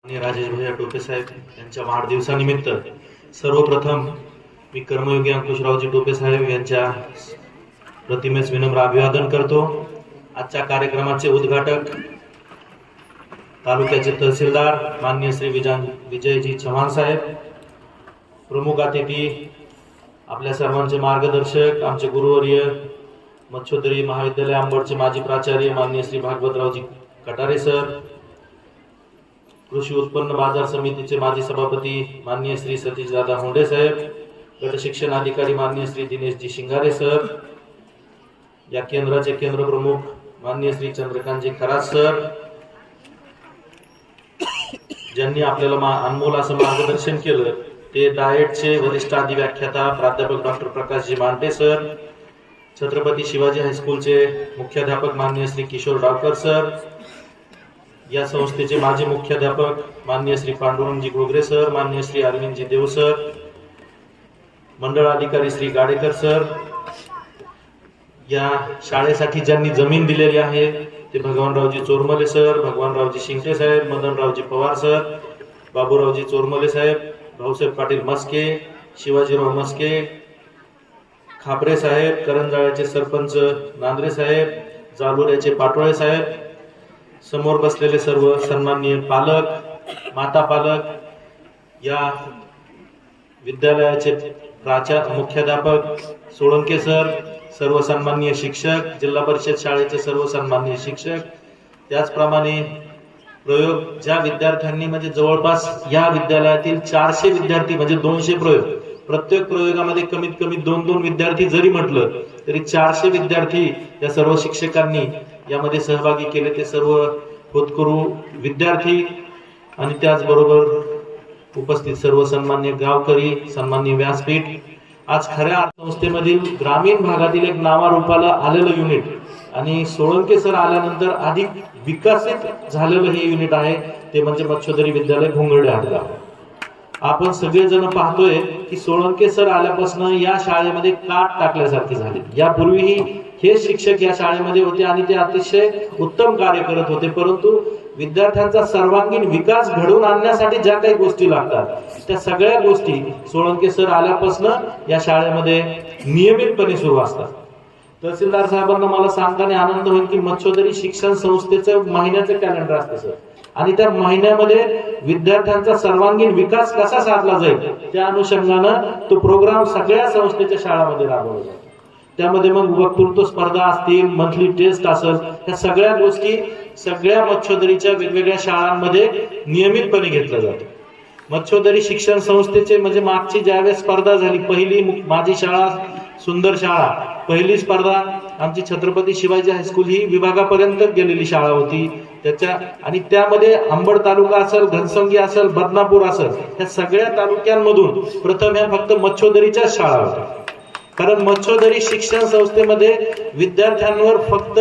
आणि राजेश भैया टोपे साहेब यांच्या वाढदिवसानिमित्त सर्वप्रथम मी कर्मयोगी अंकुशरावजी टोपे साहेब यांच्या प्रतिमेस विनम्र अभिवादन करतो। आजच्या कार्यक्रमाचे उद्घाटक तालुक्याचे तहसीलदार माननीय श्री विजयजी चव्हाण साहेब, प्रमुख अतिथी आपल्या सर्वांचे मार्गदर्शक आमचे गुरुवर्य मच्छोदरी महाविद्यालय अंबडचे माजी प्राचार्य माननीय श्री भागवतरावजी कटारे सर, कृषी उत्पन्न बाजार समितीचे माजी सभापती माननीय श्री सतीशदादा होंडे साहेब, गट शिक्षण अधिकारी माननीय श्री दिनेशजी शिंगारे सर, या केंद्राचे केंद्र प्रमुख माननीय श्री चंद्रकांतजी खरात सर, ज्यांनी आपल्याला अनमोल असं मार्गदर्शन केलं ते डाएटचे वरिष्ठ अधिव्याख्याता प्राध्यापक डॉक्टर प्रकाशजी मांटे सर, छत्रपती शिवाजी हायस्कूलचे मुख्याध्यापक माननीय श्री किशोर डावकर सर, या संस्थेचे माजी मुख्याध्यापक माननीय श्री पांडुरंगजी घोगरे सर, माननीय श्री अरविंदजी देव सर, मंडळ अधिकारी श्री गाडेकर सर, या शाळेसाठी ज्यांनी जमीन दिलेली आहे ते भगवानरावजी चोरमले सर, भगवानरावजी शिंगटे साहेब, मदनरावजी पवार सर, बाबूरावजी चोरमले साहेब, भाऊसाहेब पाटील मस्के, शिवाजीराव मस्के, खापरे साहेब, करंजाळ्याचे सरपंच नांद्रे साहेब, जालुऱ्याचे पाटोळे साहेब, समोर बसलेले सर्व सन्माननीय पालक, माता पालक, या विद्यालयाचे मुख्याध्यापक सोळंके सर, सर्व सन्माननीय शिक्षक, जिल्हा परिषद शाळेचे सर्व सन्माननीय शिक्षक, त्याचप्रमाणे प्रयोग ज्या विद्यार्थ्यांनी म्हणजे जवळपास या विद्यालयातील 400 विद्यार्थी म्हणजे 200 प्रयोग, प्रत्येक प्रयोगामध्ये कमीत कमी 2-2 विद्यार्थी जरी म्हटलं तरी 400 विद्यार्थी या सर्व शिक्षकांनी यामध्ये सहभागी केले, ते सर्व होतकरू विद्यार्थी आणि त्याचबरोबर उपस्थित सर्व सन्माननीय गावकरी, सन्माननीय व्यासपीठ, आज खऱ्या संस्थेमधील ग्रामीण भागातील एक नावारूपाला आलेलं युनिट आणि सोळंके सर आल्यानंतर अधिक विकसित झालेलं हे युनिट आहे ते म्हणजे मच्छोदरी विद्यालय घोंगर्डे हातगाव। आपण सगळेजण पाहतोय की सोळंके सर आल्यापासून या शाळेमध्ये काट टाकल्यासारखी झाली। यापूर्वीही हे शिक्षक या शाळेमध्ये होते आणि ते अतिशय उत्तम कार्य करत होते, परंतु विद्यार्थ्यांचा सर्वांगीण विकास घडवून आणण्यासाठी ज्या काही गोष्टी लागतात त्या सगळ्या गोष्टी सोळंके सर आल्यापासून या शाळेमध्ये नियमितपणे सुरू असतात। तहसीलदार साहेबांना मला सांगताना आनंद होईल की मच्छोदरी शिक्षण संस्थेचं महिन्याचं कॅलेंडर असतं सर, आणि त्या महिन्यामध्ये विद्यार्थ्यांचा सर्वांगीण विकास कसा साधला जाईल त्या अनुषंगानं तो प्रोग्राम सगळ्या संस्थेच्या शाळांमध्ये राबवला जातो। त्यामध्ये मग वक्तृत्व स्पर्धा असतील, मंथली टेस्ट असेल, ह्या सगळ्या गोष्टी सगळ्या मच्छोदरीच्या वेगवेगळ्या शाळांमध्ये नियमितपणे घेतल्या जातात। मच्छोदरी शिक्षण संस्थेचे म्हणजे मागची ज्यावेळेस स्पर्धा झाली, पहिली माझी शाळा सुंदर शाळा, पहिली स्पर्धा आमची छत्रपती शिवाजी हायस्कूल ही विभागापर्यंत गेलेली शाळा होती त्याच्या, आणि त्यामध्ये अंबड तालुका असेल, घनसंगी असेल, बदनापूर असेल, या सगळ्या तालुक्यांमधून प्रथम ह्या फक्त मच्छोदरीच्या शाळा होत्या। कारण मच्छोदरी शिक्षण संस्थेमध्ये विद्यार्थ्यांवर फक्त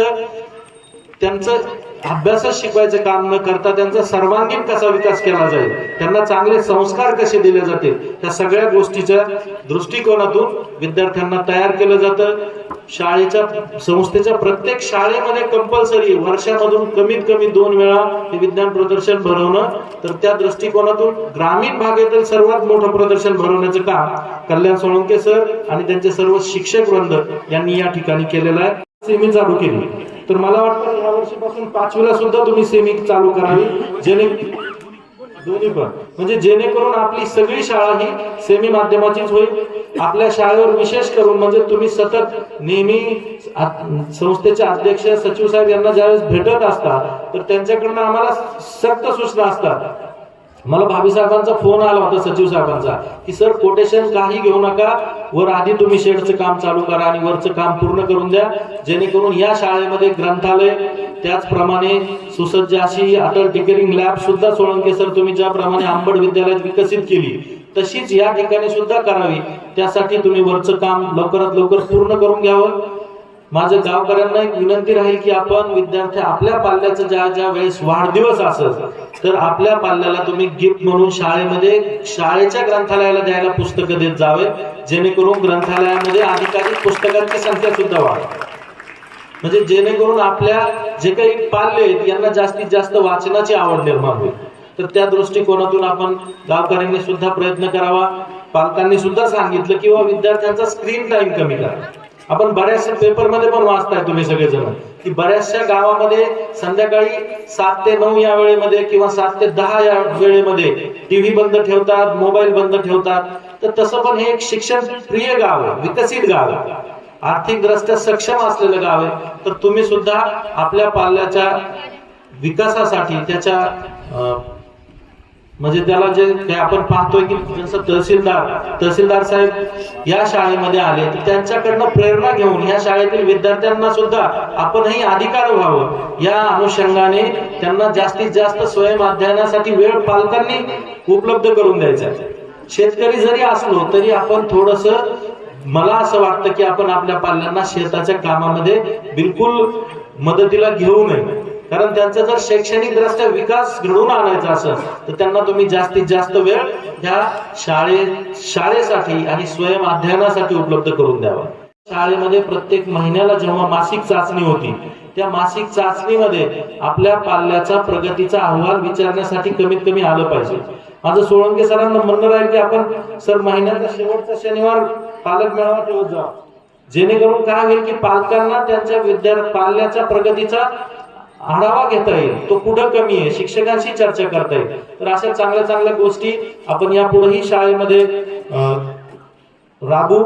त्यांचं अभ्यासच शिकवायचं काम न करता त्यांचा सर्वांगीण कसा विकास केला जाईल, त्यांना चांगले संस्कार कसे दिले जातील, त्या सगळ्या गोष्टीच्या दृष्टिकोनातून विद्यार्थ्यांना तयार केलं जातं। शाळेच्या संस्थेच्या प्रत्येक शाळेमध्ये कंपल्सरी वर्षामधून कमीत कमी 2 वेळा हे विज्ञान प्रदर्शन भरवणं, तर त्या दृष्टिकोनातून ग्रामीण भागातील सर्वात मोठं प्रदर्शन भरवण्याचं काम कल्याण सोळंके सर आणि त्यांचे सर्व शिक्षक वृंद यांनी या ठिकाणी केलेलं आहे। सेमी चालू केली, तर मला वाटतं या वर्षीपासून 5वीला सुद्धा तुम्ही सेमी चालू करावी, दोन्ही पण, म्हणजे जेणेकरून आपली सगळी शाळा ही सेमी माध्यमाचीच होईल। आपल्या शाळेवर विशेष करून म्हणजे तुम्ही सतत नेहमी संस्थेचे अध्यक्ष सचिव साहेब यांना ज्यावेळेस भेटत असतात तर त्यांच्याकडनं आम्हाला सक्त सूचना असतात। मला भाभी साहेबांचा फोन आला होता सचिव साहेबांचा की सर कोटेशन काही घेऊ नका, वर आधी तुम्ही शेडचं काम चालू करा आणि वरचं काम पूर्ण करून द्या, जेणेकरून या शाळेमध्ये ग्रंथालय त्याचप्रमाणे सुसज्ज अशी अटल टिकरिंग लॅब सुद्धा सोळंके सर तुम्ही ज्याप्रमाणे अंबड विद्यालयात विकसित केली तशीच या ठिकाणी सुद्धा करावी, त्यासाठी तुम्ही वरचं काम लवकरात लवकर पूर्ण करून घ्यावं। माझ्या गावकऱ्यांना एक विनंती राहील की आपण विद्यार्थी आपल्या पाल्याचा ज्या वेळेस वाढदिवस असेल तर आपल्या पाल्याला तुम्ही गिफ्ट म्हणून शाळेमध्ये शाळेच्या ग्रंथालयाला द्यायला पुस्तकं देत जावे, जेणेकरून ग्रंथालयामध्ये अधिकाधिक पुस्तकांची संख्या सुद्धा वाढेल, म्हणजे जेणेकरून आपल्या जे काही पाल्य आहेत यांना जास्तीत जास्त वाचनाची आवड निर्माण होईल। तर त्या दृष्टिकोनातून आपण गावकऱ्यांनी सुद्धा प्रयत्न करावा, पालकांनी सुद्धा सांगितलं किंवा विद्यार्थ्यांचा स्क्रीन टाइम कमी करा. आपण बऱ्याचशा पेपरमध्ये पण वाचताय तुम्ही सगळेजण की बऱ्याचशा गावामध्ये संध्याकाळी 7 ते 9 या वेळेमध्ये किंवा 7 ते 10 या वेळेमध्ये टीव्ही बंद ठेवतात, मोबाईल बंद ठेवतात. तर तसं पण हे एक शिक्षण प्रिय गाव आहे, विकसित गाव आहे, आर्थिक दृष्ट्या सक्षम असलेलं गाव आहे. तर तुम्ही सुद्धा आपल्या पाल्याच्या विकासासाठी त्याच्या म्हणजे त्याला जे काही आपण पाहतोय की जसं तहसीलदार साहेब या शाळेमध्ये आले तर त्यांच्याकडनं प्रेरणा घेऊन या शाळेतील विद्यार्थ्यांना सुद्धा आपणही अधिकार व्हावं या अनुषंगाने त्यांना जास्तीत जास्त स्वयं अध्ययनासाठी वेळ पालकांनी उपलब्ध करून द्यायचा. शेतकरी जरी असलो तरी आपण थोडस, मला असं वाटतं की आपण आपल्या पाल्यांना शेताच्या कामामध्ये बिलकुल मदतीला घेऊ नये. कारण त्यांचा जर शैक्षणिक दृष्ट्या विकास घडवून आणायचा असेल तर त्यांना तुम्ही जास्तीत जास्त वेळ ह्या शाळेसाठी आणि स्वयं अध्ययनासाठी उपलब्ध करून द्यावा. शाळेमध्ये प्रत्येक महिन्याला जेव्हा मासिक चाचणी होती त्या मासिक चाचणीमध्ये आपल्या पाल्याचा प्रगतीचा अहवाल विचारण्यासाठी कमीत कमी आलं पाहिजे. माझं सोळंके सरांना म्हणणं राहील की आपण सर महिन्याचा शेवटचा शनिवार पालक मेळावा ठेवत जा, जेणेकरून काय होईल की पालकांना त्यांच्या पाल्याच्या प्रगतीचा आढावा घेता येईल, तो कुठं कमी आहे शिक्षकांशी चर्चा करता येईल. तर अशा चांगल्या चांगल्या गोष्टी आपण यापुढेही शाळेमध्ये राबू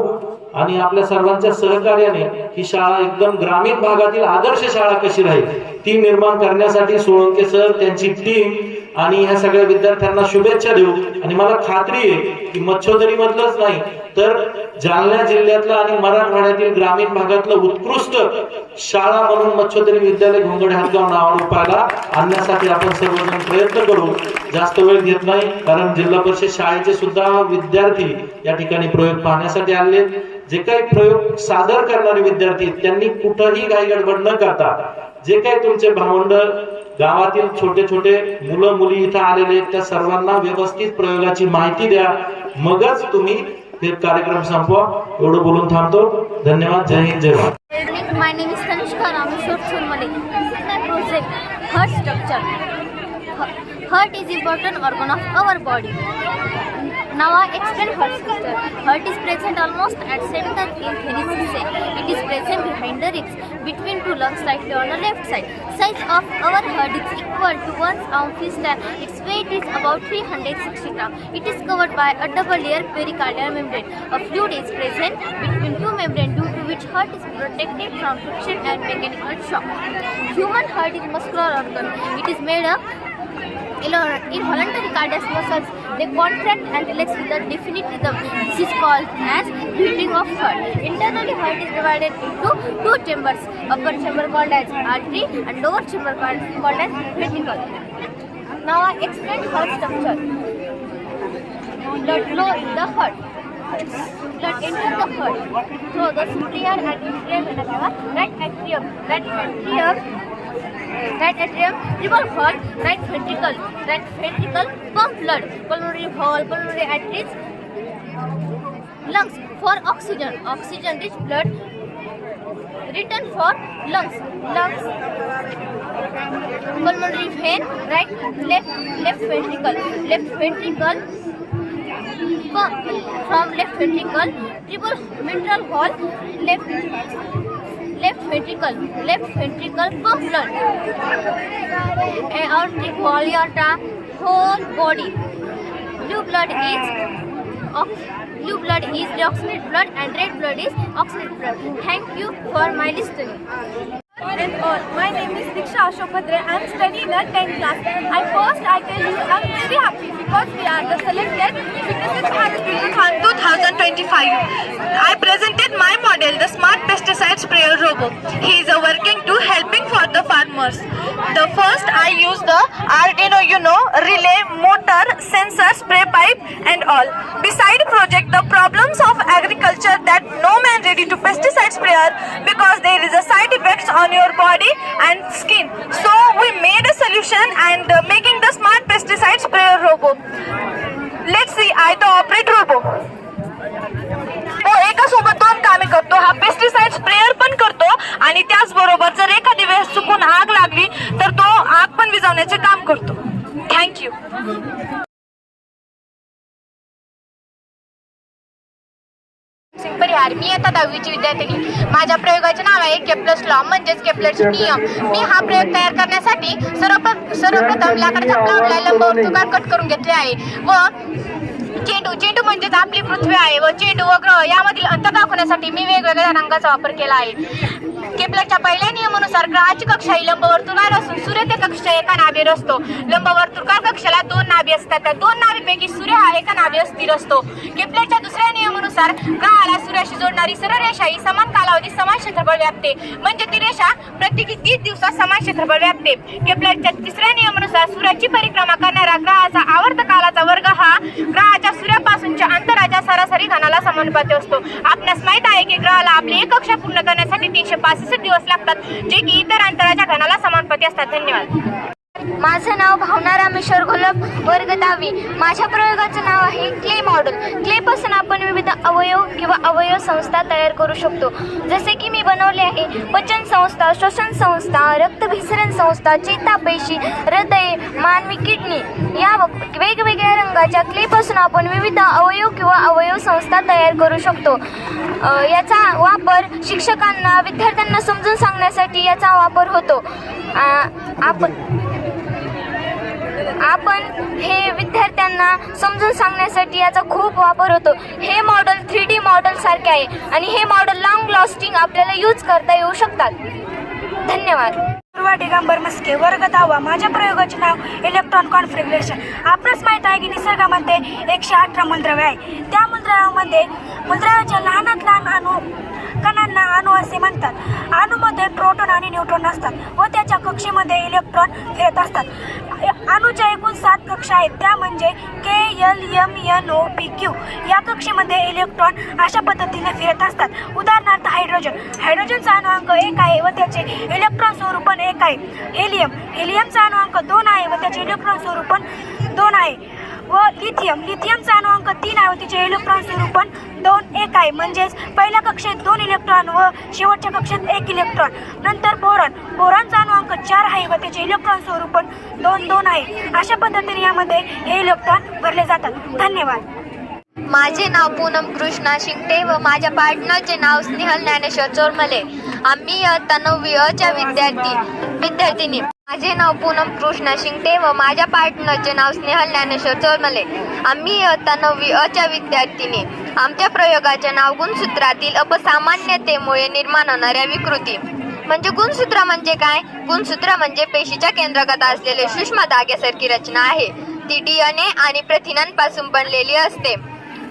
आणि आपल्या सर्वांच्या सहकार्याने ही शाळा एकदम ग्रामीण भागातील आदर्श शाळा कशी राहील ती निर्माण करण्यासाठी सोळंके सर, त्यांची टीम आणि ह्या सगळ्या विद्यार्थ्यांना शुभेच्छा देऊ. आणि मला खात्री आहे की मच्छोदरी मधलंच नाही तर जालना जिल्ह्यातलं आणि मराठवाड्यातील ग्रामीण भागातलं उत्कृष्ट शाळा म्हणून मच्छोदरी विद्यालय घोंगडे हातगाव नावारूपाला आणण्यासाठी आपण सर्वजण प्रयत्न करू. जास्त वेळ घेत नाही कारण जिल्हा परिषद शाळेचे सुद्धा विद्यार्थी या ठिकाणी प्रयोग पाहण्यासाठी आले. जे काही प्रयोग सादर करणारे विद्यार्थी त्यांनी कुठंही काही गडबड न करता जे काही तुमचे भावंड गावातील छोटे छोटे मुलं मुली इथं आलेले त्या सर्वांना व्यवस्थित प्रयोगाची माहिती द्या, मगच तुम्ही हे कार्यक्रम संपवा. एवढं बोलून थांबतो. धन्यवाद. जय हिंद, जय Bharat. My name is Tanishka Rameshwar Churmale. This is my project, heart structure. Heart is important organ of our body. Now I explain heart structure. Heart is present almost at center in thoracic. It is present behind the ribs, between two lungs, slightly on the left side. Size of our heart is equal to 1 ounce fist. Its weight is about 360 grams. It is covered by a double layer pericardial membrane. A fluid is present between two membranes, due to which heart is protected from friction and mechanical shock. Human heart is muscular organ. It is made up involuntary cardiac muscles. They contract and relax with a definite rhythm. This is called as beating of heart. Internally, heart is divided into two chambers. Upper chamber called as artery and lower chamber called as ventricle. Now I explain heart structure. Blood flow in the heart. Blood enters the heart through the superior and inferior vena cava. Right atrium, triple heart, right ventricle pump blood, pulmonary valve, pulmonary arteries, lungs for oxygen rich blood return for lungs, pulmonary vein, left ventricle pump from left ventricle, triple mitral valve, left ventricle pump blood. Aortic valve, aorta, whole body. Blue blood is deoxygenated blood and red blood is oxygenated blood. Thank you for my listening. And all. My name is Diksha Ashok Bhadre. I am studying in 10th class. And first I tell you I am very happy because we are the selected Viksit Bharat 2025. I presented my model, the Smart Pesticide Sprayer Robo. He is working to helping for the farmers. The first I use the Arduino Uno, relay, motor, sensor, spray pipe and all. Beside project the problems of agriculture that no man ready to pesticide sprayer because there is a side effects on your body and skin. So we made a solution and making the Smart Pesticide Sprayer Robo. Let's see, I the operate robo. तो एका सोबत दोन कामे करतो. हा pesticide sprayer पण करतो आणि त्याचबरोबर जर एखादी वेळेस चुकून आग लागली तर तो आग पण विझवण्याचे काम करतो. Thank you. परिहार. मी आता 10वीची विद्यार्थिनी. माझ्या प्रयोगाचे नाव आहे केप्लर्स लॉ म्हणजेच केप्लरचे नियम. मी हा प्रयोग तयार करण्यासाठी सर्वप्रथम लाकडाच्या प्लावला लंबवर्तुळाकार कट करून घेतले आहे व चेंडू म्हणजेच आपली पृथ्वी आहे व चेंडू व ग्रह यामधील अंतर दाखवण्यासाठी मी वेगवेगळ्या रंगाचा वापर केला आहे. केप्लरच्या पहिल्या नियमानुसार ग्रहाची कक्षा ही लंबवर्तुळाकार असून सूर्य त्या कक्षेच्या एका नाभीवर असतो. लंबवर्तुळाकार कक्षाला 2 नाभी असतात. त्या 2 नाभीपैकी सूर्य हा एका नाभीवर स्थिर असतो. केप्लरच्या दुसऱ्या नियमानुसार ग्रहाला सूर्याशी जोडणारी सरळ रेषा ही समान कालावधीत समान क्षेत्रफळ व्यापते, म्हणजे ती रेषा प्रत्येकी 30 दिवसात समान क्षेत्रफळ व्यापते. केप्लरच्या तिसऱ्या नियमानुसार सूर्याची परिक्रमा करणाऱ्या ग्रहाचा आवर्त कालाचा वर्ग हा ग्रहाच्या सूर्यापासूनच्या अंतराच्या सरासरी घनाला समानुपाती असतो. आपणास माहित आहे की ग्रहाला आपली एक कक्षा पूर्ण करण्यासाठी 365 दिवस लागतात, जे की इतर अंतराच्या घनाला समानुपाती असतात. धन्यवाद. माझं नाव भावना रामेश्वर घोलप, वर्ग 10वी. माझ्या प्रयोगाचं नाव आहे क्ले मॉडेल. क्लेपासून आपण विविध अवयव किंवा अवयव संस्था तयार करू शकतो. जसे की मी बनवले आहे पचन संस्था, श्वसन संस्था, रक्तभिसरण संस्था, चेतापेशी, हृदय, मानवी किडनी या वेगवेगळ्या रंगाच्या क्लेपासून आपण विविध अवयव किंवा अवयव संस्था तयार करू शकतो. याचा वापर शिक्षकांना विद्यार्थ्यांना समजून सांगण्यासाठी याचा वापर होतो. आपण हे विद्यार्थ्यांना समजून सांगण्यासाठी याचा खूप वापर होतो. हे मॉडेल 3D मॉडेल सारखे आहे आणि हे मॉडेल लॉंग लास्टिंग आपल्याला यूज करता येऊ शकतात. धन्यवाद. दिगंबर मस्के, वर्ग 10वा. माझ्या प्रयोगाचे नाव इलेक्ट्रॉन कॉन्फिगरेशन. आपणास माहीत आहे की निसर्गामध्ये 118 मूलद्रव्ये आहे. त्या मूलद्रव्याच्या लहानात लहान कणांना अणू असे म्हणतात. अणूमध्ये प्रोटॉन आणि न्यूट्रॉन असतात व त्याच्या कक्षेमध्ये इलेक्ट्रॉन फिरत असतात. अणूच्या एकूण 7 कक्षा आहेत, त्या म्हणजे KLMNOPQ. या कक्षेमध्ये इलेक्ट्रॉन अशा पद्धतीने फिरत असतात. उदाहरणार्थ हायड्रोजनचा अणुअंक 1 आहे व त्याचे इलेक्ट्रॉन स्वरूपण 1 आहे. हेलियमचा अणुअंक 2 आहे व त्याचे इलेक्ट्रॉन स्वरूपण 2 आहे. व लिथियमचा अणुअंक 3 आहे व तिचे इलेक्ट्रॉन स्वरूपण 1 आहे. म्हणजेच पहिल्या कक्षेत 2 इलेक्ट्रॉन व शेवटच्या कक्षेत 1 इलेक्ट्रॉन. नंतर बोरॉनचा अणुअंक 4 आहे व त्याचे इलेक्ट्रॉन स्वरूपण 2 आहे. अशा पद्धतीने यामध्ये हे इलेक्ट्रॉन भरले जातात. धन्यवाद. माझे नाव पूनम कृष्णा शिंगटे व माझ्या पार्टनरचे नाव स्नेहल ज्ञानेश्वर चोरमले. आम्ही इयत्ता 9वी अ विद्यार्थिनी. माझे नाव पूनम कृष्णा शिंगटे व माझ्या पार्टनरचे नाव स्नेहल ज्ञानेश्वर चोरमले. आम्ही इयत्ता 9वी अ विद्यार्थिनी. आमच्या प्रयोगाचे नाव गुणसूत्रातील अपसामान्यतेमुळे निर्माण होणाऱ्या विकृती. म्हणजे गुणसूत्र म्हणजे काय? गुणसूत्र म्हणजे पेशीच्या केंद्रगत असलेले सूक्ष्म धाग्यासारखी रचना आहे. ती DNA आणि प्रथिनांपासून बनलेली असते.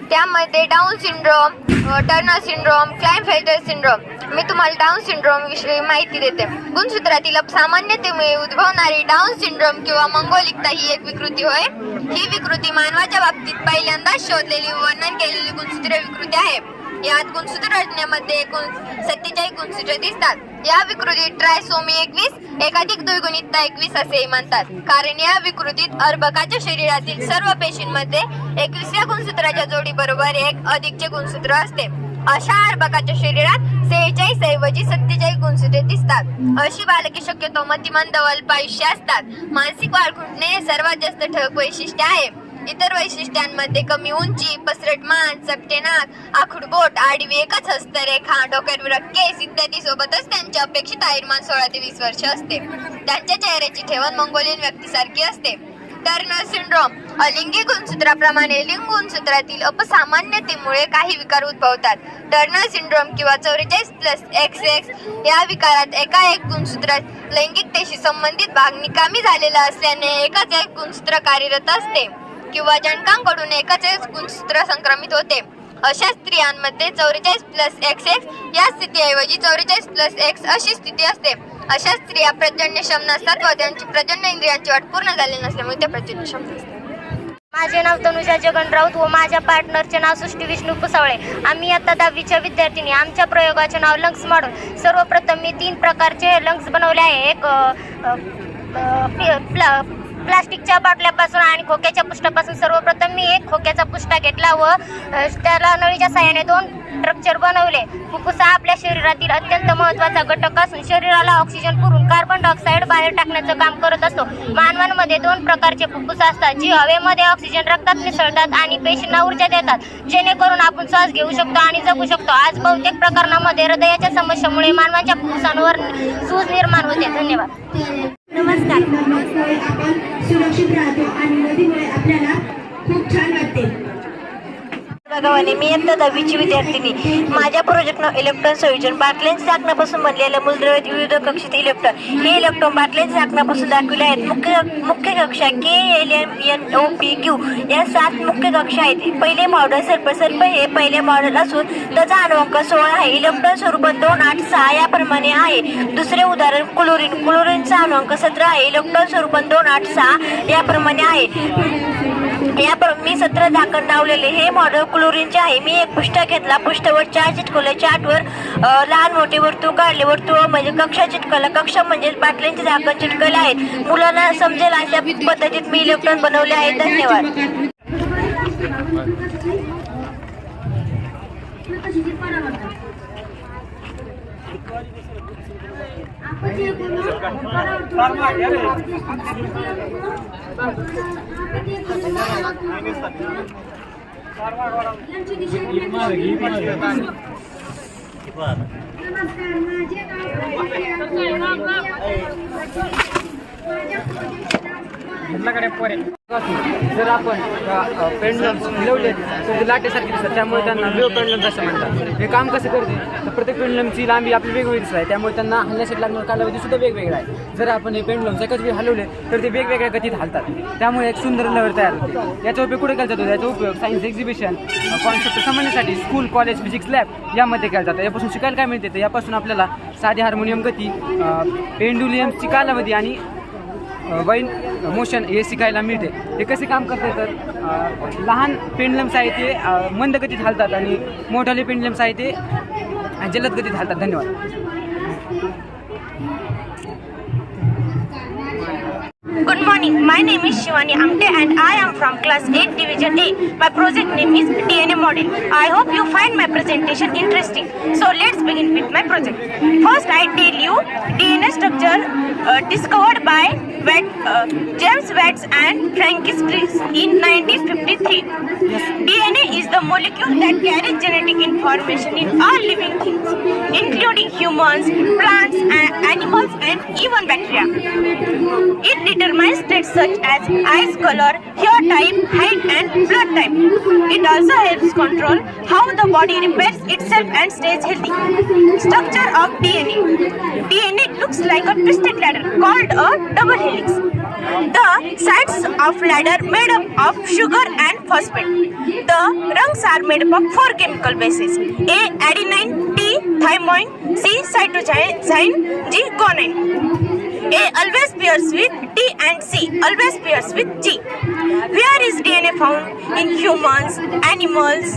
त्यामध्ये Down syndrome, Turner syndrome, Klinefelter syndrome. मी तुम्हाला डाऊन सिंड्रोम विषयी माहिती देते. गुणसूत्रातील अपसामान्यतेमुळे उद्भवणारी डाऊन सिंड्रोम किंवा मंगोलिकता ही एक विकृती होय. ही विकृती मानवाच्या बाबतीत पहिल्यांदाच शोधलेली व वर्णन केलेली गुणसूत्र विकृती आहे. यात गुणसूत्र रचनेमध्ये एकूण 47 गुणसूत्रे दिसतात. या विकृतीत ट्रायसोमी 21, एकाधिक द्विगुणितता 21 असेही म्हणतात, कारण या विकृतीत अर्भकाच्या शरीरातील सर्व पेशींमध्ये 21व्या गुणसूत्राच्या जोडी बरोबर एक अधिकचे गुणसूत्र असते. अशा अर्भकाच्या शरीरात 46 ऐवजी 47 गुणसूत्रे दिसतात. अशी बालके शक्यतो मतिमंद व अल्पायुष्य असतात. मानसिक वाढ खुंटणे हे सर्वात जास्त ठळक वैशिष्ट्य आहे. इतर वैशिष्ट्यांमध्ये कमी उंची, पसरट मान, चपटे नाक, आखूड बोट, आडवी एकच हस्तरेखा, डोक्यावर केस इत्यादी सोबतच त्यांचे अपेक्षित आयुर्मान 16 ते 20 वर्ष असते. त्यांच्या चेहऱ्याची ठेवण मंगोलियन व्यक्तीसारखी असते. Turner syndrome. अलिंगी गुणसूत्राप्रमाणे लिंग गुणसूत्रातील अपसामान्यतेमुळे काही विकार उद्भवतात. टर्नर सिंड्रोम किंवा 44+XX या विकारात एक गुणसूत्रात लैंगिकतेशी संबंधित भाग निकामी झालेला असल्याने एकच एक गुणसूत्र कार्यरत असते किंवा जनकांकडून एकच एक गुणसूत्र संक्रमित होते. अशा स्त्रियांमध्ये 44+XX या स्थितीऐवजी 44+X अशी स्थिती असते. अशा स्त्रिया प्रजन्यक्षम नसतात व त्यांची प्रजनन इंद्रियांची वाढ पूर्ण झाली नसल्यामुळे त्या प्रजन्यक्षम नसतात. माझे नाव तनुजा जगन राऊत व माझ्या पार्टनरचे नाव सृष्टी विष्णू पुसावळे. आम्ही इयत्ता 10वीच्या विद्यार्थिनी. आमच्या प्रयोगाचे नाव लंग्स मॉडेल. सर्वप्रथम मी 3 प्रकारचे लंग्स बनवले आहे. एक प्लास्टिकच्या बाटल्यापासून आणि खोक्याच्या पुष्टापासून. सर्वप्रथम मी एक खोक्याचा पुष्टा घेतला व त्याला नळीच्या साहाय्याने 2 स्ट्रक्चर बनवले. फुफ्फुस हा आपल्या शरीरातील अत्यंत महत्त्वाचा घटक असून शरीराला ऑक्सिजन पुरवून कार्बन डायऑक्साईड बाहेर टाकण्याचं काम करत असतो. मानवांमध्ये 2 प्रकारचे फुफ्फुस असतात, जी हवेमध्ये ऑक्सिजन रक्तात मिसळतात आणि पेशींना ऊर्जा देतात, जेणेकरून आपण श्वास घेऊ शकतो आणि जगू शकतो. आज बहुतेक प्रकरणांमध्ये हृदयाच्या समस्येमुळे मानवाच्या फुफ्फुसांवर सूज निर्माण होते. धन्यवाद. नमस्कार. आपण सुरक्षित राहतो आणि नदीमुळे आपल्याला खूप छान वाटते. भगवाने, मी इयत्ता 10वीची विद्यार्थिनी. माझ्या प्रोजेक्टनं इलेक्ट्रॉन संयोजन बाटल्यांच्या झाकणापासून बनलेल्या मूलद्रव्यात विविध कक्षित इलेक्ट्रॉन. हे इलेक्ट्रॉन बाटल्यांच्या झाकणापासून दाखवले आहेत. मुख्य कक्षा KLMNOPQ या 7 मुख्य कक्षा आहेत. पहिले मॉडेल सर्प हे पहिले मॉडेल असून त्याचा अणुअंक 16 आहे. इलेक्ट्रॉन स्वरूपात 286 याप्रमाणे आहे. दुसरे उदाहरण क्लोरीनचा अणुअंक 17 आहे. इलेक्ट्रॉन स्वरूपात 286 याप्रमाणे आहे. मी 17 झाकण लावलेले हे मॉडेल क्लोरीनचे आहे. मी एक पुष्ठा घेतला, पुष्ठावर 4 चिटकवले, चार्टवर लहान मोठे वर्तुळ काढले. वर्तुळ म्हणजे कक्षा चिटकवला, कक्षा म्हणजे बाटल्यांचे झाकण चिटकवले आहेत. मुलांना समजेल अशा पद्धतीत मी इलेक्ट्रॉन बनवले आहेत. धन्यवाद. जर आपण पेंडलम्स मिळवले तर ते लाटेसारखे दिसतात, त्यामुळे त्यांना वेव पेंडलम्स असं म्हणतात. हे काम कसं करते तर प्रत्येक पेंडलमची लांबी आपली वेगवेगळी दिसत आहे, त्यामुळे त्यांना हलण्यासाठी लागणारा कालावधी सुद्धा वेगवेगळा आहे. जर आपण हे पेंडलम्स एकाच वेळी हलवले तर ते वेगवेगळ्या गतीत हलतात, त्यामुळे एक सुंदर लहर तयार होते. याचा उपयोग कुठे केला जातो? याचा उपयोग सायन्स एक्झिबिशन कॉन्सेप्ट समजण्यासाठी स्कूल, कॉलेज, फिजिक्स लॅब यामध्ये केला जातो. यापासून शिकायला काय मिळते तर यापासून आपल्याला साधी हार्मोनियम गती, पेंडुलियमची कालावधी आणि वाईन मोशन हे शिकायला मिळते. हे कसे काम करते तर लहान पेंडलम्स आहे ते मंद गतीत हालतात आणि मोठाले पेंडलम्स आहे ते जलद गतीत हालतात. धन्यवाद. Good morning. My name is Shivani Amte and I am from class 8 division A. My project name is DNA model. I hope you find my presentation interesting. So let's begin with my project. First I tell you DNA structure discovered by James Watts and Francis Crick in 1953. DNA is the molecule that carries genetic information in all living things, including humans, plants, animals and even bacteria. It determines traits such as eyes color, hair type, height and blood type. It also helps control how the body repairs itself and stays healthy. Structure of DNA. DNA looks like a twisted ladder called a double helix. The sides of ladder made up of sugar and phosphate. The rungs are made up of 4 chemical bases: A adenine, T thymine, C cytosine, G guanine. A always pairs with T and C always pairs with G. Where is DNA found? In humans, animals.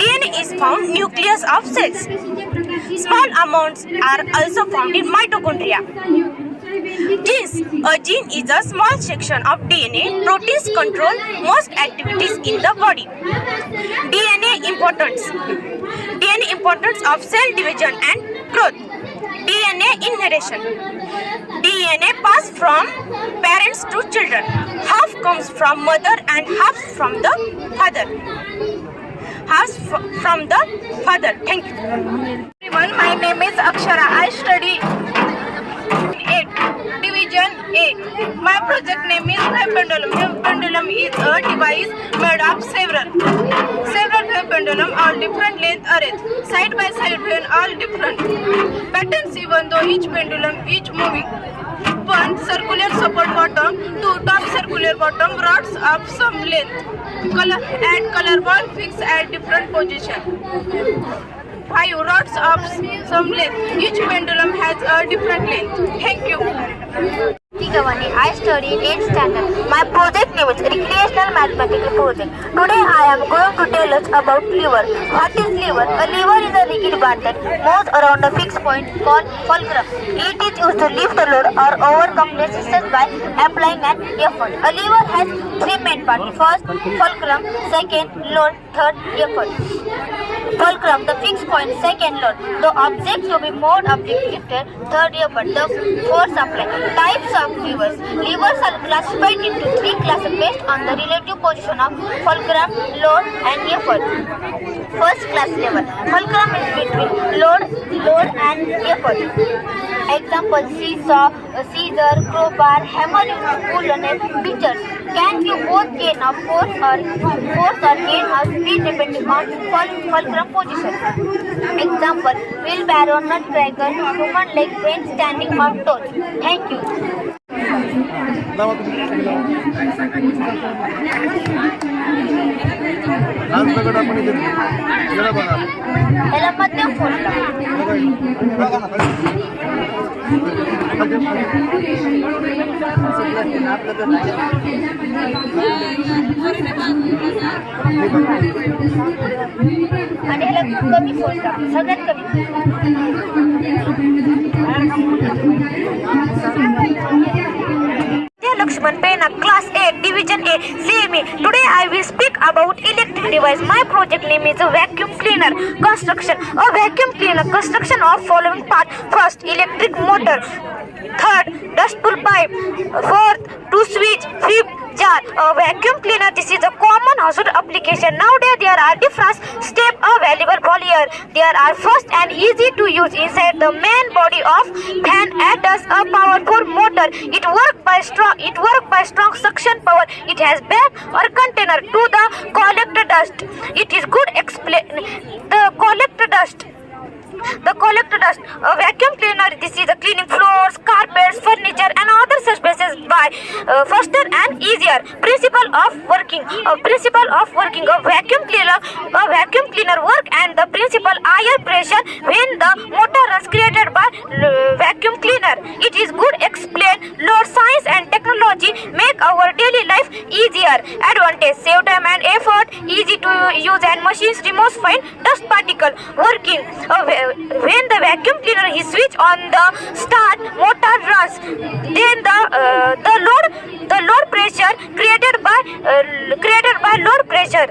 DNA is found nucleus of cells. Small amounts are also found in mitochondria. Genes. A gene is a small section of DNA. Proteins control most activities in the body. DNA importance. DNA importance of cell division and growth. DNA inheritance. DNA pass from parents to children. Half comes from mother and half from the father. Thank you. Everyone, my name is Akshara. I study 8 Division A. My project name is wave pendulum. Wave pendulum is a device made of several wave pendulum all different length arranged side by side when all different patterns, even though each pendulum is moving. One circular support bottom, 2 top circular bottom rods of some length. Color ball fixed at different position. 5 rods of some length. Each pendulum has a different length. Thank you. Gavani, I study in 8th standard. My project name is Recreational Mathematical Project. Today I am going to tell us about lever. What is lever? A lever is a rigid bar that moves around a fixed point called fulcrum. It is used to lift a load or overcome resistance by applying an effort. A lever has 3 main parts. First, fulcrum. Second, load. Third, effort. fulcrum, the fixed point, second load, the object to be moved uplifted, third effort, the force applied. Types of levers. Levers are classified into three classes based on the relative position of fulcrum, load and effort. First class lever. Fulcrum is between load and effort. Example: seesaw, scissor, crowbar, hammer used to pull on a picture. Can be both gain of force or gain of speed depending on fulcrum position. Example: wheelbarrow, nutcracker, human leg, crane standing on toes. Thank you. याला मध्यम force आणि याला कमी force लागतो, सगळ्यात कमी. Lakshman Pena, Class 8, Division A, CME. Today I will speak about electric device. My project name is a vacuum cleaner. Construction. A vacuum cleaner construction of following part. First, electric motor. Third, dust pull pipe. Fourth, two switch. Fifth, jar. A vacuum cleaner. This is a common household application. Nowadays there are different steps available here. There are first and easy to use. Inside the main body of fan acts a powerful motor. It works by strong suction power. It has bag or container to the collect dust. It is good explain the collect dust. A vacuum cleaner. This is a cleaning floors, carpets, furniture, and other surfaces by faster and easier. Principle of working. A vacuum cleaner work and the principal air pressure when the motor is created by vacuum cleaner. It is good explain. Load science and technology make our daily life easier. Advantage: save time and effort. Easy to use and machines removes fine dust particle. Working. When the vacuum cleaner is switched on, the start motor runs. Then the load pressure created by load pressure.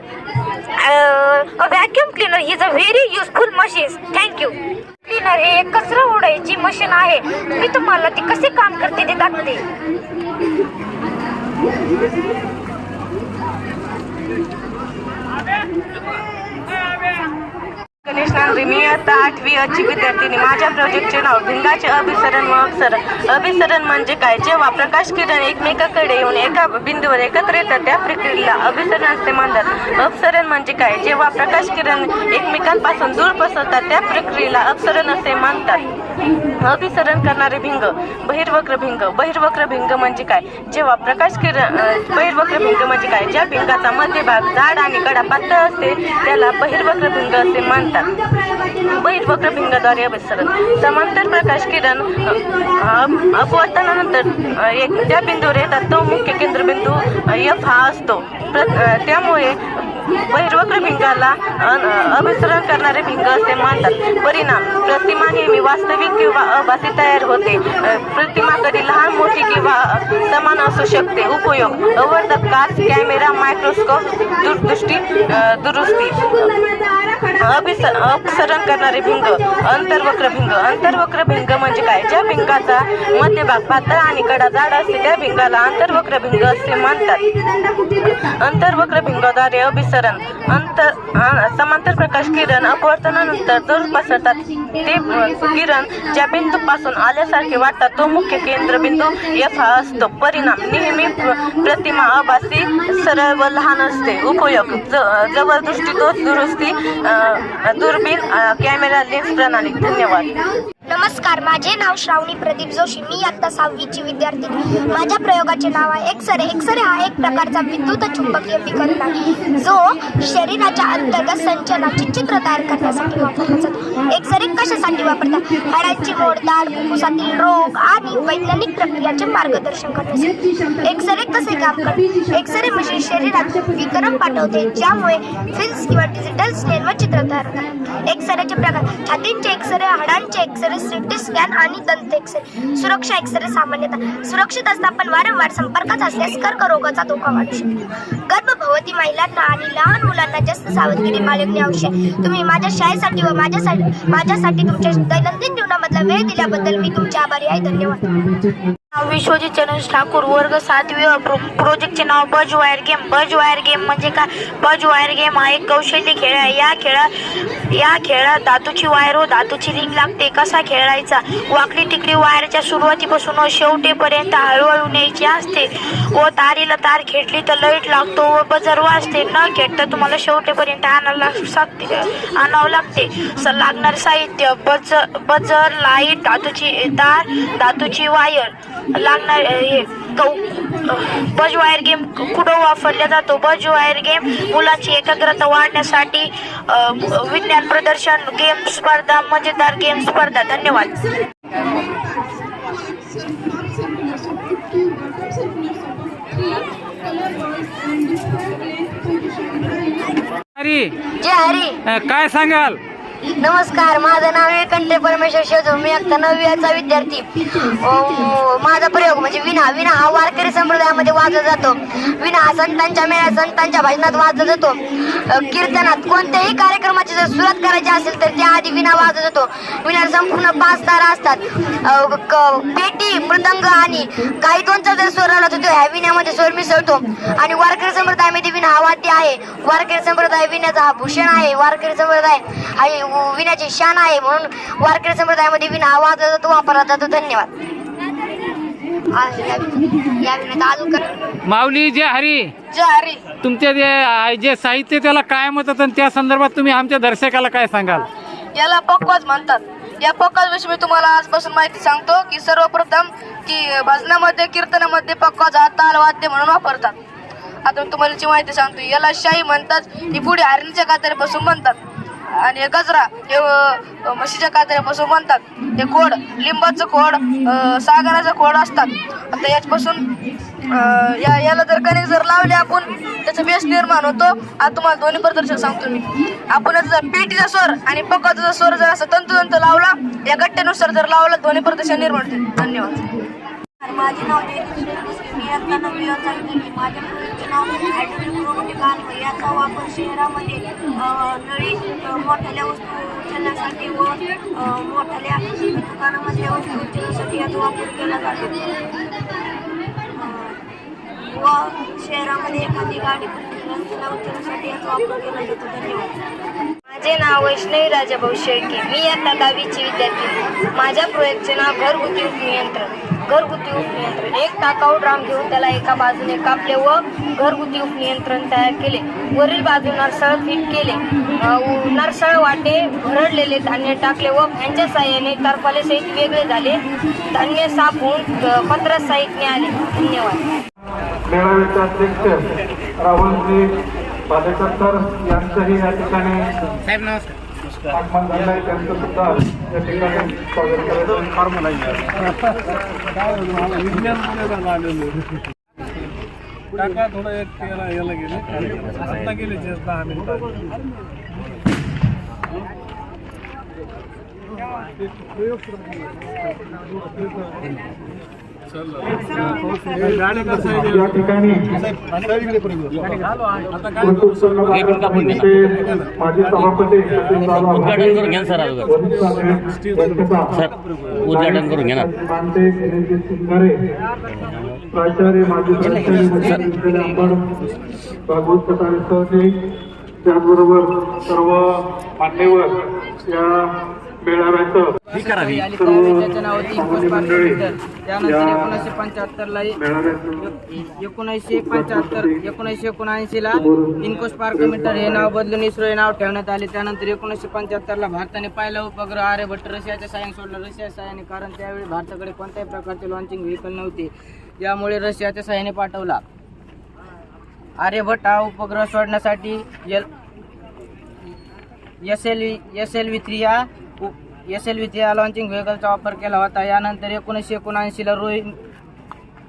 A vacuum cleaner is a very useful machine. Thank you. Cleaner हे एक कचरा ओढायची machine आहे. मी तुम्हाला ती कसे काम करते ते दाखवते. गणेश नांगरे. मी आता 8वी ची विद्यार्थिनी. माझ्या प्रोजेक्टचे नाव भिंगाचे अभिसरण व अपसरण. अभिसरण म्हणजे काय? जेव्हा प्रकाश किरण एकमेकाकडे येऊन एका बिंदूवर एकत्र येतात त्या प्रक्रियेला अभिसरण असे म्हणतात. अपसरण म्हणजे काय? जेव्हा प्रकाश किरण एकमेकांपासून दूर पसरतात त्या प्रक्रियेला अपसरण असे म्हणतात. अभिसरण करणारे भिंग. बहिर्वक्र भिंग. बहिर्वक्र भिंग म्हणजे काय? जेव्हा प्रकाश किरण बहिर्वक्र भिंग म्हणजे काय? ज्या भिंगाचा मध्यभाग जाड आणि कडा पातळ असते त्याला बहिर्वक्र भिंग असे म्हणतात. बहिर्वक्र भिंगाद्वारे अभिसरण. समांतर प्रकाश किरण अपवर्तनानंतर ज्या बिंदूवर येतात तो मुख्य केंद्रबिंदू F हा असतो. त्यामुळे बहिर्वक्र भिंगाला अभिसरण करणारे भिंग असे म्हणतात. परिणाम: प्रतिमा नेहमी वास्तविक किंवा आभासी तयार होते. प्रतिमा कधी लहान, मोठी किंवा समान असू शकते. उपयोग: अवर्धक काच, कॅमेरा, मायक्रोस्कोप, दूरदृष्टी दुरुस्ती. अपसरण करणारे भिंग. अंतर्वक्र भिंग. अंतर्वक्र भिंग म्हणजे काय? ज्या भिंगाचा मध्यभाग पातळ आणि कडा जाड असते त्या भिंगाला अंतर्वक्र भिंग असे म्हणतात. अंतर्वक्र भिंगाद्वारे अभिसरण. समांतर प्रकाश किरण अपवर्तनानंतर दूर पसरतात. ते किरण ज्या बिंदूपासून आल्यासारखे वाटतात तो मुख्य केंद्रबिंदू F हा असतो. परिणाम: नेहमी प्रतिमा आभासी, सरळ व लहान असते. उपयोग: जवळ दृष्टी, तोच दुरुस्ती, दुर्बीण, कॅमेरा, लेन्स प्रणाली. धन्यवाद. नमस्कार, माझे नाव श्रावणी प्रदीप जोशी. मी आता 6वीची विद्यार्थिनी. माझ्या प्रयोगाचे नाव आहे एक्सरे. एक्सरे हा एक प्रकारचा विद्युत चुंबकीय विकरण आहे जो शरीराच्या अंतर्गत संचलनाची चित्र तयार करण्यासाठी वापरला जातो. एक्सरे कशासाठी वापरतात? हाडांची मोड, दाढ, फुफ्फुसातील रोग आणि वैज्ञानिक प्रक्रियांचे मार्गदर्शन करण्यासाठी. एक्सरे कसे काम करते? एक्सरे मशीन शरीरात विकिरण पाठवते ज्यामुळे फिल्म्स किंवा डिजिटल स्कॅनवर चित्र तयार होतात. एक्सरेचे प्रकार: छातींचे एक्सरे, हाडांचे एक्सरे, सीटी स्कॅन आणि दंत एक्सरे. सुरक्षा एक्सरे सामान्यतः सुरक्षित असतात पण वारंवार संपर्कात असल्यास कर्करोगाचा धोका वाढू शकतो. गर्भवती गर्भवती महिलांना आणि लहान मुलांना जास्त सावधगिरी बाळगणे आवश्यक. तुम्ही माझ्या शाळेसाठी व माझ्यासाठी तुमच्या दैनंदिन जीवनामधला वेळ दिल्याबद्दल मी तुमचे आभारी आहे. धन्यवाद. विश्वजित चंद्रश ठाकूर, वर्ग 7वी. प्रोजेक्टचे नाव बज वायर गेम. बज वायर गेम म्हणजे काय? बज वायर गेम हा एक कौशल्य खेळ आहे. या खेळात धातूची वायर व धातूची रिंग लागते. कसा खेळायचा? वाकडी तिकडी वायरच्या सुरुवातीपासून व शेवटेपर्यंत हळूहळू न्यायची असते व तारीला तार खेटली तर लाईट लागतो व बजर वाजते. न खेळता तुम्हाला शेवटेपर्यंत आणावं लागते. लागणारे साहित्य बजर, लाईट, धातूची तार, धातूची वायर लागणार. बज वायर गेम कुठं वापरला जातो? बज वायर गेम मुलांची एकाग्रता वाढण्यासाठी विज्ञान प्रदर्शन, गेम स्पर्धा, मजेदार गेम स्पर्धा. धन्यवाद. जय हरी. काय सांगाल? नमस्कार, माझं नाव निळकंठ परमेश्वर शेजू. मी आता 9वीचा विद्यार्थी. माझा प्रयोग म्हणजे विणा हा वारकरी संप्रदायामध्ये वाजला जातो. विणा हा संतांच्या मेळ्यात, संतांच्या भजनात वाजला जातो. कीर्तनात कोणत्याही कार्यक्रमाची जर सुरुवात करायची असेल तर त्याआधी विणा वाजला जातो. विण्यात संपूर्ण 5 तारा असतात. पेटी, मृदंग आणि काही दोनचा जर स्वर लावला तर ह्या विण्यामध्ये स्वर मिसळतो. आणि वारकरी संप्रदायामध्ये विणा हा वाद्य आहे. वारकरी संप्रदाय विण्याचा हा भूषण आहे. वारकरी संप्रदाय हा विण्याची शान आहे. म्हणून वारकरी संप्रदायामध्ये विणा हा वाजला जातो, वापरला जातो. धन्यवाद. या विण्यात अजून माऊली जय हरी. जय हरी. तुमचे जे साहित्य त्याला काय म्हणतात आणि त्या संदर्भात तुम्ही आमच्या दर्शकाला काय सांगाल? याला पक्वाज म्हणतात. या पक्वाज विषयी मी तुम्हाला आजपासून माहिती सांगतो की सर्वप्रथम की भजनामध्ये, कीर्तनामध्ये पक्वाज हा तालवाद्य म्हणून वापरतात. आता मी तुम्हाला जी माहिती सांगतो. याला शाई म्हणतात. ही पुढे हरणीच्या कातऱ्यापासून बनतात. आणि गजरा हे म्हशीच्या कातऱ्यापासून बनतात. हे खोड लिंबाचं खोड, सागराचं खोड असतात. आता याच्यापासून याला जर कणिक जर लावले आपण त्याचा बेस निर्माण होतो. आता तुम्हाला दोन्ही प्रदर्शन सांगतो मी. आपण जर पेटीचा स्वर आणि पक्वाचा स्वर जर असं तंतोतंत लावला, या गट्ट्यानुसार जर लावला, दोन्ही प्रदर्शन निर्माण होते. धन्यवाद. माझे नाव मी आता 9वीचा विद्यार्थी. माझ्या मुलीचे नाव ॲडव्होकेट आणि याचा वापर शहरामध्ये नळी, मोठ्या वस्तू उचलण्यासाठी व मोठ्या दुकानामधल्या वस्तू उचलण्यासाठी याचा वापर केला जातो. व शहरामध्ये एखादी गाडी रस्त्याला उचलण्यासाठी याचा वापर केला जातो. धन्यवाद. माझे नाव वैष्णवी राजाभाऊ शेळके. मी आता 10वीची विद्यार्थी. माझ्या प्रोजेक्टचे नाव घरगुती उपनियंत्रण. एक टाकाऊ ड्राम घेऊन त्याला एका बाजूने कापले व घरगुती उपनियंत्रण तयार केले. वरील बाजू नरसळ फिट केले. नरसळ वाटे भरडलेले धान्य टाकले व फॅनच्या साह्याने टरफाले सहित वेगळे झाले. धान्य साफ होऊन पत्र साहित्य आले. धन्यवाद. मेळाव्याचे अध्यक्ष राहुलजी पालेकर यांचंही या ठिकाणी आगमन झालं आहे. त्यांचं सुद्धा या ठिकाणी स्वागत करायचं. थोडं एक याला गेले आता गेले 10 मिनिटं. या ठिकाणी माजी सभापती उद्घाटन करून घ्या ना. प्राचार्य माजी त्याचबरोबर सर्व मान्यवर या मेळाव्याचं त्याचं नाव होती इन्कोस पार्क कमिटर. त्यानंतर 1979ला इन्कोस पार्क कमिटर हे नाव बदलून इस्रो हे नाव ठेवण्यात आले. त्यानंतर 1975ला भारताने पहिला उपग्रह आर्यभट्ट रशियाच्या साह्याने सोडला. रशिया साह्याने, कारण त्यावेळी भारताकडे कोणत्याही प्रकारचे लॉन्चिंग व्हेकल नव्हते, यामुळे रशियाच्या साह्याने पाठवला. आर्यभट्ट हा उपग्रह सोडण्यासाठी SLV-3 या लॉन्चिंग व्हेकलचा वापर केला होता. यानंतर 1979ला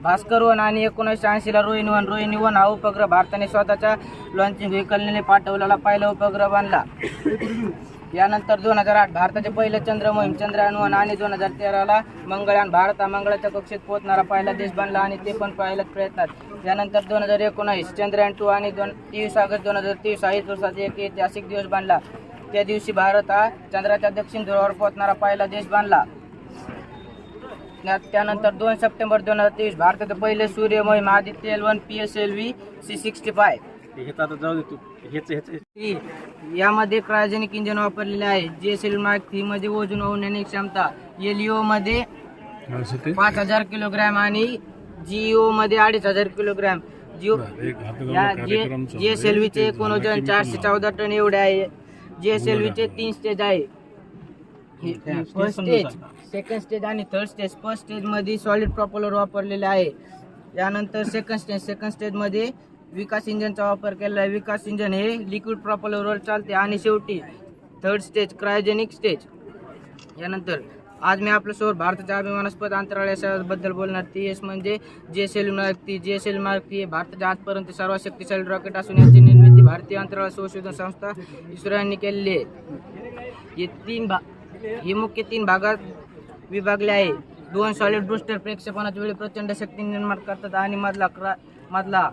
भास्कर 1 आणि 1980ला रोहिणी 1 हा उपग्रह भारताने स्वतःच्या लॉन्चिंग व्हेकलने पाठवलेला पहिला उपग्रह बांधला. यानंतर 2008 भारताचे पहिले चंद्र मोहीम चंद्रयान 1 आणि 2013ला मंगळयान. भारत हा मंगळाच्या कक्षेत पोहोचणारा पहिला देश बनला आणि ते पण पहिल्याच प्रयत्नात. यानंतर 2019 चंद्रयान 2 आणि 23 ऑगस्ट 2023 हा इतिहासात एक ऐतिहासिक दिवस बनला. त्या दिवशी भारत हा चंद्राच्या दक्षिण ध्रुवावर पोहोचणारा पहिला देश बनला. त्यानंतर 2 सप्टेंबर 2023 भारताचे पहिले सूर्य मोहीम आदित्य L1 PSLV C65. यामध्ये क्रायोजेनिक इंजिन वापरलेले आहे. GSL Mark 3 मध्ये वजन वाहण्याची क्षमता, LEO मध्ये 5000 किलोग्रॅम आणि GEO मध्ये 2500 किलोग्रॅम. GSLV चे एकूण वजन 414 टन एवढे आहे. GSLV चे 3 स्टेज आहे. फर्स्ट स्टेज, सेकंड स्टेज आणि थर्ड स्टेज. फर्स्ट स्टेज मध्ये सॉलिड प्रॉपेलर वापरलेले आहे. यानंतर सेकंड स्टेज मध्ये विकास इंजनचा वापर केलेला आहे. विकास इंजन हे लिक्विड प्रॉपेलरवर चालते. आणि शेवटी थर्ड स्टेज क्रायोजेनिक स्टेज. यानंतर आज मी आपल्यासोबत भारताच्या अभिमानास्पद अंतराळयानाबद्दल बोलणार. TS म्हणजे GSL Mark 3. GSL Mark 3 हे भारताच्या आजपर्यंत सर्वात शक्तिशाली रॉकेट असून याची निर्मिती भारतीय अंतराळ संशोधन संस्था इस्रो यांनी केलेली आहे. हे मुख्य 3 भागात विभागले आहे. 2 सॉलिड बूस्टर प्रक्षेपणाच्या वेळी प्रचंड शक्ती निर्माण करतात आणि मधला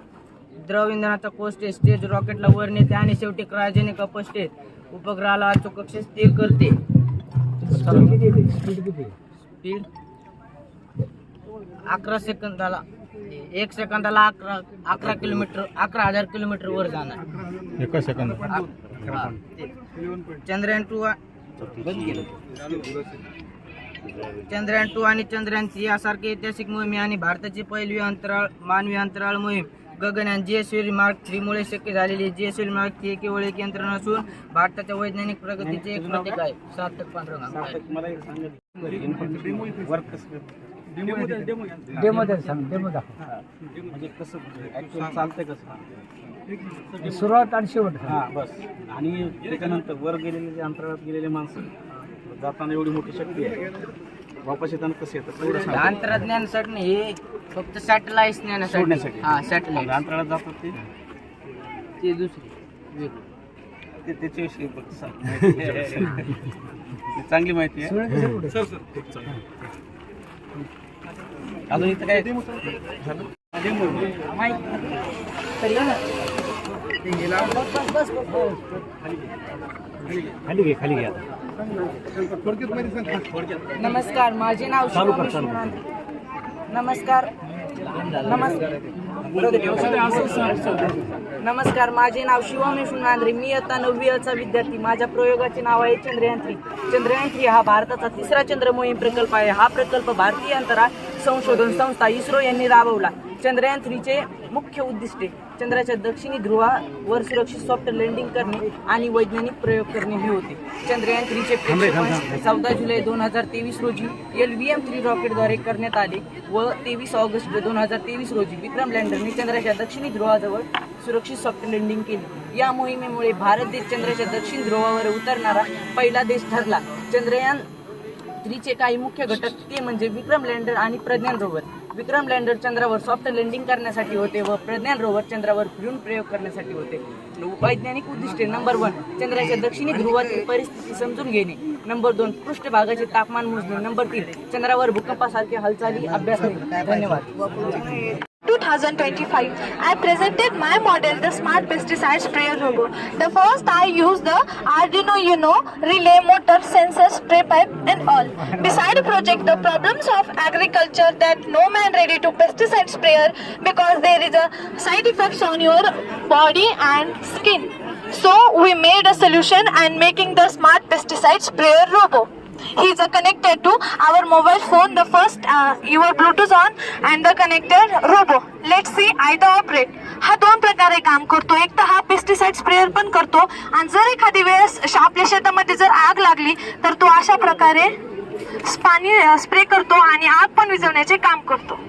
द्रव इंधनाचा कोर स्टेज रॉकेटला वर नेते आणि शेवटी क्रायोजेनिक अपर स्टेज उपग्रहाला अचूक कक्षेत स्थिर करते. स्पीड 11 सेकंदाला 1 सेकंदाला 11 किलोमीटर 11,000 किलोमीटर वर जाणार. 1 सेकंद. चंद्रयान 2 आणि चंद्रयान 3 यासारखे ऐतिहासिक मोहिमे आणि भारताची पहिली मानवी अंतराळ मोहीम गगनयान GSL Mark 3 मुळे शक्य झालेली. GSL Mark 3 केवळ एक यंत्र नसून भारताच्या वैज्ञानिक प्रगतीचे एक प्रतीक आहे. 7 पांढरंग सुरुवात आणि शेवट बस. आणि त्याच्यानंतर वर गेलेले जे अंतराळात गेलेले माणसं जाताना एवढी मोठी शक्ती आहे, वापस येताना कसं येतं अंतराज्ञानासाठी हे फक्त सॅटेलाइट सोडण्यासाठी. हा सॅटेलाइट अंतराळात जातात ते दुसरी त्याच्याविषयी फक्त चांगली माहिती आहे. सर खूप चांगली. अजून इथं काय खाली घ्या. नमस्कार, माझे नाव नमस्कार माझे नाव शिवामी नांद्रे. मी आता 9वी चा विद्यार्थी. माझ्या प्रयोगाचे नाव आहे चंद्रयान 3. चंद्रयान 3 हा भारताचा 3रा चंद्र मोहीम प्रकल्प आहे. हा प्रकल्प भारतीय अंतराळ संशोधन संस्था इस्रो यांनी राबवला. चंद्रयान 3 चे मुख्य उद्दिष्टे चंद्राच्या दक्षिणी ध्रुवावर सुरक्षित सॉफ्ट लँडिंग करणे आणि वैज्ञानिक प्रयोग करणे हे होते. चंद्रयान 3 चे प्रक्षेपण 14 जुलै 2023 रोजी LVM-3 रॉकेटद्वारे करण्यात आले व 23 ऑगस्ट 2023 रोजी विक्रम लँडरने चंद्राच्या दक्षिणी ध्रुवाजवळ सुरक्षित सॉफ्ट लँडिंग केली. या मोहिमेमुळे भारत देश चंद्राच्या दक्षिण ध्रुवावर उतरणारा पहिला देश ठरला. चंद्रयान 3 चे काही मुख्य घटक ते म्हणजे विक्रम लँडर आणि प्रज्ञान रोवर. विक्रम लँडर चंद्रावर सॉफ्ट लँडिंग करण्यासाठी होते व प्रज्ञान रोवर चंद्रावर फिरून प्रयोग करण्यासाठी होते. वैज्ञानिक उद्दिष्टे: नंबर 1 चंद्राच्या दक्षिणी ध्रुवातील परिस्थिती समजून घेणे. नंबर 2 पृष्ठभागाचे तापमान मोजणे. नंबर 3 चंद्रावर भूकंपासारख्या हालचाली अभ्यासणे. धन्यवाद. 2025, I presented my model, the Smart Pesticide Sprayer Robot. The first I used the Arduino Uno relay, motor, sensor, spray pipe and all. Beside project, the problems of agriculture that no man ready to pesticide sprayer because there is a side effects on your body and skin. So we made a solution and making the Smart Pesticide Sprayer Robot. He is connected to our mobile phone. The first your Bluetooth on and the connected robo. Let's see I the operate. हा 2 प्रकारे काम करतो. एक तर हा pesticide sprayer पण करतो आणि जर एखादी वेळेस आपल्या शेतामध्ये जर आग लागली तर तो अशा प्रकारे पाणी स्प्रे करतो आणि आग पण विझवण्याचे काम करतो.